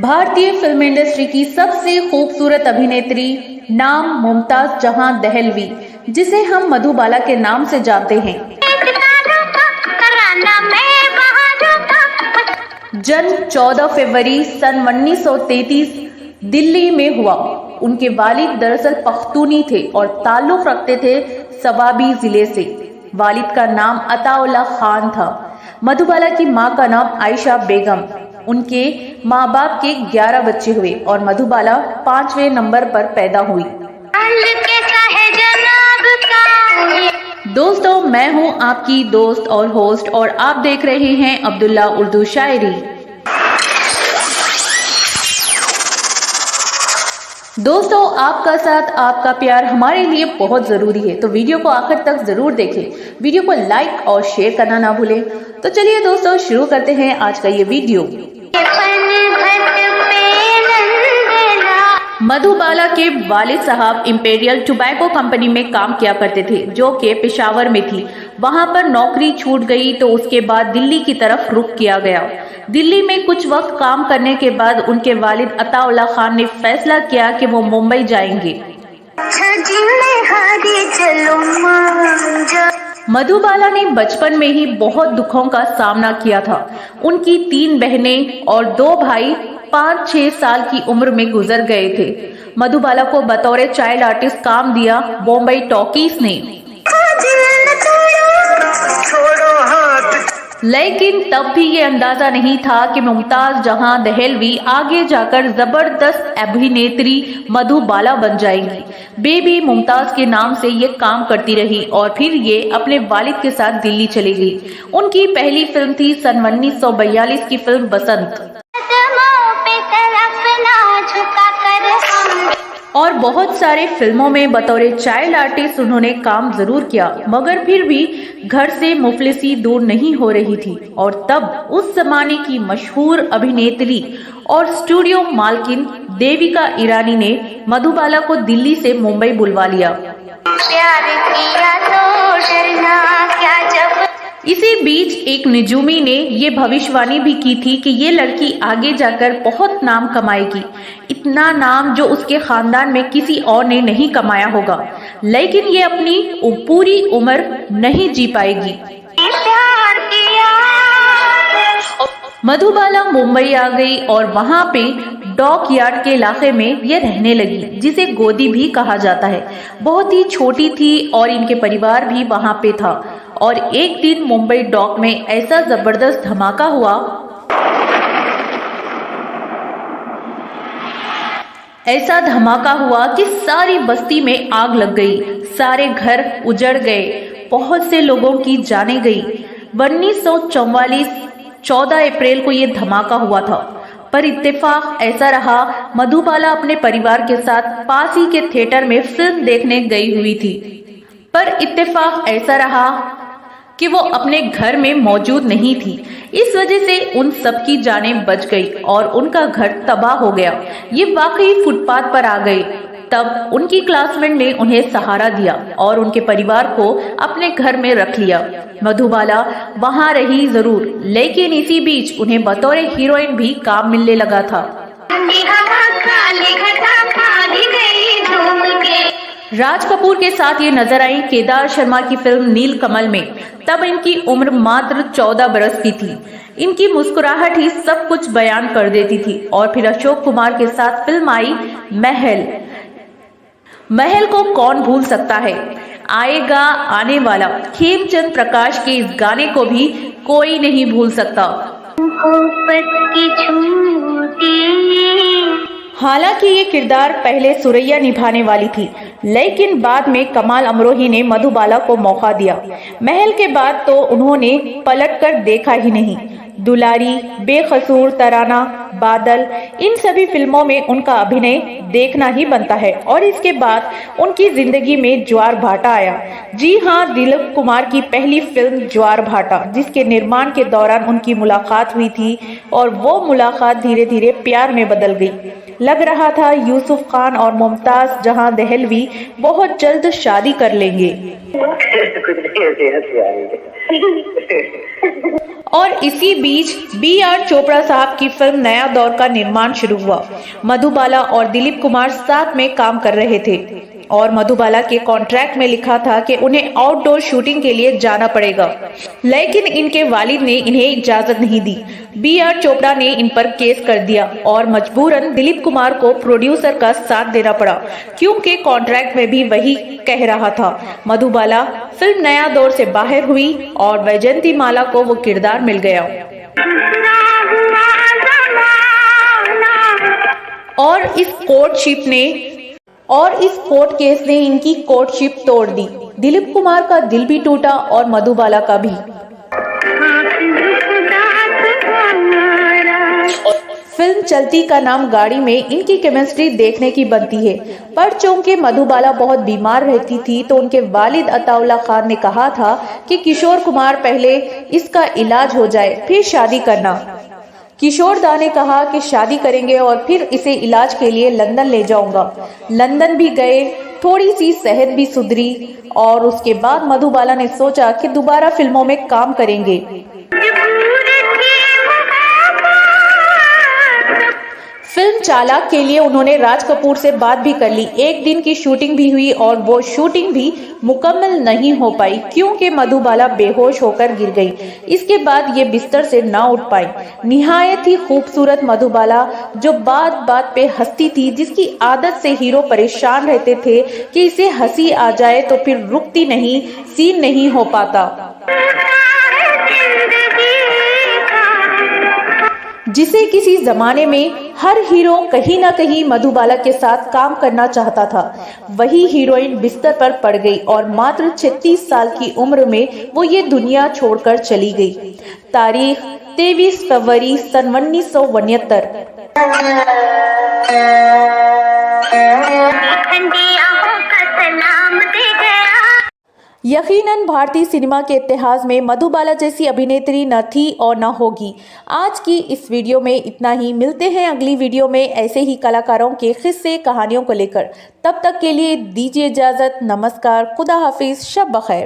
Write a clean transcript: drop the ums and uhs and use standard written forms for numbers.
भारतीय film industry की सबसे खूबसूरत अभिनेत्री, नाम मुमताज जहां दहलवी, जिसे हम मधुबाला के नाम से जानते हैं। जन्म 14 फरवरी सन 1933 दिल्ली में हुआ। उनके वालिद दरअसल पख्तूनी थे और ताल्लुक रखते थे सवाबी जिले से। वालिद का नाम अताउल्ला खान था। मधुबाला की मां का नाम आयशा बेगम। उनके माँ बाप के 11 बच्चे हुए और मधुबाला 5वें नंबर पर पैदा हुई। दोस्तों, मैं हूं आपकी दोस्त और होस्ट और आप देख रहे हैं अब्दुल्ला उर्दू शायरी। दोस्तों, आपका साथ, आपका प्यार हमारे लिए बहुत जरूरी है, तो वीडियो को आखिर तक जरूर देखें। वीडियो को लाइक और शेयर करना ना भूलें। तो चलिए दोस्तों, शुरू करते हैं आज का ये वीडियो। मधुबाला के वालिद साहब इंपीरियल टोबैको कंपनी में काम किया करते थे, जो कि पेशावर में थी। वहां पर नौकरी छूट गई तो उसके बाद दिल्ली की तरफ रुख किया गया। दिल्ली में कुछ वक्त काम करने के बाद उनके वालिद अताउल्ला खान ने फैसला किया कि वो मुंबई जाएंगे। मधुबाला ने बचपन में ही बहुत दुखों का सामना किया था। उनकी 3 बहनें और 2 भाई 5-6 साल की उम्र में गुजर गए थे। मधुबाला को बतौर चाइल्ड आर्टिस्ट काम दिया बॉम्बे टॉकीज ने, लेकिन तब भी ये अंदाजा नहीं था कि मुमताज जहां दहलवी आगे जाकर जबरदस्त अभिनेत्री मधुबाला बन जाएंगी। बेबी मुमताज के नाम से ये काम करती रही और फिर ये अपने वालिद के साथ दिल्ली चली गई। उनकी पहली फिल्म थी सन 1942 की फिल्म बसंत, और बहुत सारे फिल्मों में बतौर चाइल्ड आर्टिस्ट उन्होंने काम जरूर किया, मगर फिर भी घर से मुफलिसी दूर नहीं हो रही थी। और तब उस जमाने की मशहूर अभिनेत्री और स्टूडियो मालकिन देविका ईरानी ने मधुबाला को दिल्ली से मुंबई बुलवा लिया। प्यार किया तो डरना क्या जब। इसी बीच एक निजूमी ने ये भविष्यवाणी भी की थी कि ये लड़की आगे जाकर बहुत नाम कमाएगी, इतना नाम जो उसके खानदान में किसी और ने नहीं कमाया होगा, लेकिन ये अपनी पूरी उम्र नहीं जी पाएगी। मधुबाला मुंबई आ गई और वहां पे डॉक यार्ड के इलाके में ये रहने लगी, जिसे गोदी भी कहा जाता है। बहुत ही छोटी थी और इनके परिवार भी वहां पे था। और एक दिन मुंबई डॉक में ऐसा जबरदस्त धमाका हुआ कि सारी बस्ती में आग लग गई, सारे घर उजड़ गए, बहुत से लोगों की जानें गई। 1944 14 अप्रैल को ये धमाका हुआ था, पर इत्तेफाक ऐसा रहा, मधुबाला अपने परिवार के साथ पास ही के थिएटर में फिल्म देखने गई हुई थी। पर इत्तेफाक ऐसा रहा कि वो अपने घर में मौजूद नहीं थी। इस वजह से उन सब की जानें बच गई और उनका घर तबाह हो गया। ये वाकई फुटपाथ पर आ गए। तब उनकी क्लासमेट ने उन्हें सहारा दिया और उनके परिवार को अपने घर में रख लिया। मधुबाला वहां रही जरूर, लेकिन इसी बीच उन्हें बतौर हीरोइन भी काम मिलने लगा था। राज कपूर के साथ ये नजर आई केदार शर्मा की फिल्म नीलकमल में। तब इनकी उम्र मात्र 14 बरस की थी। इनकी मुस्कुराहट ही सब कुछ बयान कर देती थी। और फिर अशोक कुमार के साथ फिल्म आई महल। महल को कौन भूल सकता है, आएगा आने वाला। खेमचंद प्रकाश के इस गाने को भी कोई नहीं भूल सकता। हालांकि ये किरदार पहले सुरैया निभाने वाली थी, लेकिन बाद में कमाल अमरोही ने मधुबाला को मौका दिया। महल के बाद तो उन्होंने पलटकर देखा ही नहीं। दुलारी, बेकसूर, तराना, बादल, इन सभी फिल्मों में उनका अभिनय देखना ही बनता है। और इसके बाद उनकी जिंदगी में ज्वार भाटा आया। जी हाँ, दिलीप कुमार की पहली फिल्म ज्वार भाटा, जिसके निर्माण के दौरान उनकी मुलाकात हुई थी और वो मुलाकात धीरे धीरे प्यार में बदल गई। लग रहा था यूसुफ खान और मुमताज जहां दहलवी बहुत जल्द शादी कर लेंगे। और इसी बीच B.R. चोपड़ा साहब की फिल्म नया दौर का निर्माण शुरू हुआ। मधुबाला और दिलीप कुमार साथ में काम कर रहे थे और मधुबाला के कॉन्ट्रैक्ट में लिखा था कि उन्हें आउटडोर शूटिंग के लिए जाना पड़ेगा, लेकिन इनके वालिद ने इन्हें इजाजत नहीं दी। B.R. चोपड़ा ने इन पर केस कर दिया और मजबूरन दिलीप कुमार को प्रोड्यूसर का साथ देना पड़ा, क्योंकि कॉन्ट्रैक्ट में भी वही कह रहा था। मधुबाला फिल्म नया दौर से बाहर हुई और वैजयंती माला को वो किरदार मिल गया और इस कोर्ट केस ने इनकी कोर्टशिप तोड़ दी। दिलीप कुमार का दिल भी टूटा और मधुबाला का भी। फिल्म चलती का नाम गाड़ी में इनकी केमिस्ट्री देखने की बनती है, पर चूंकि मधुबाला बहुत बीमार रहती थी तो उनके वालिद अताउल्ला खान ने कहा था कि किशोर कुमार पहले इसका इलाज हो जाए फिर शादी करना। किशोर दा ने कहा कि शादी करेंगे और फिर इसे इलाज के लिए लंदन ले जाऊंगा। लंदन भी गए, थोड़ी सी सेहत भी सुधरी और उसके बाद मधुबाला ने सोचा कि दोबारा फिल्मों में काम करेंगे। फिल्म चालाक के लिए उन्होंने राज कपूर से बात भी कर ली। एक दिन की शूटिंग भी हुई और वो शूटिंग भी मुकम्मल नहीं हो पाई क्योंकि मधुबाला बेहोश होकर गिर गई। इसके बाद ये बिस्तर से ना उठ पाई। निहायत ही खूबसूरत मधुबाला जो बात बात पे हंसती थी, जिसकी आदत से हीरो परेशान रहते थे कि इसे हंसी आ जाए तो फिर रुकती नहीं, सीन नहीं हो पाता, जिसे किसी जमाने में हर हीरो कहीं ना कहीं मधुबाला के साथ काम करना चाहता था। वही हीरोइन बिस्तर पर पड़ गई और मात्र 36 साल की उम्र में वो ये दुनिया छोड़कर चली गई। तारीख 23 फरवरी सन 1969। यकीनन भारतीय सिनेमा के इतिहास में मधुबाला जैसी अभिनेत्री न थी और न होगी। आज की इस वीडियो में इतना ही। मिलते हैं अगली वीडियो में ऐसे ही कलाकारों के किस्से कहानियों को लेकर। तब तक के लिए दीजिए इजाजत। नमस्कार, खुदा हाफिज, शब बखैर।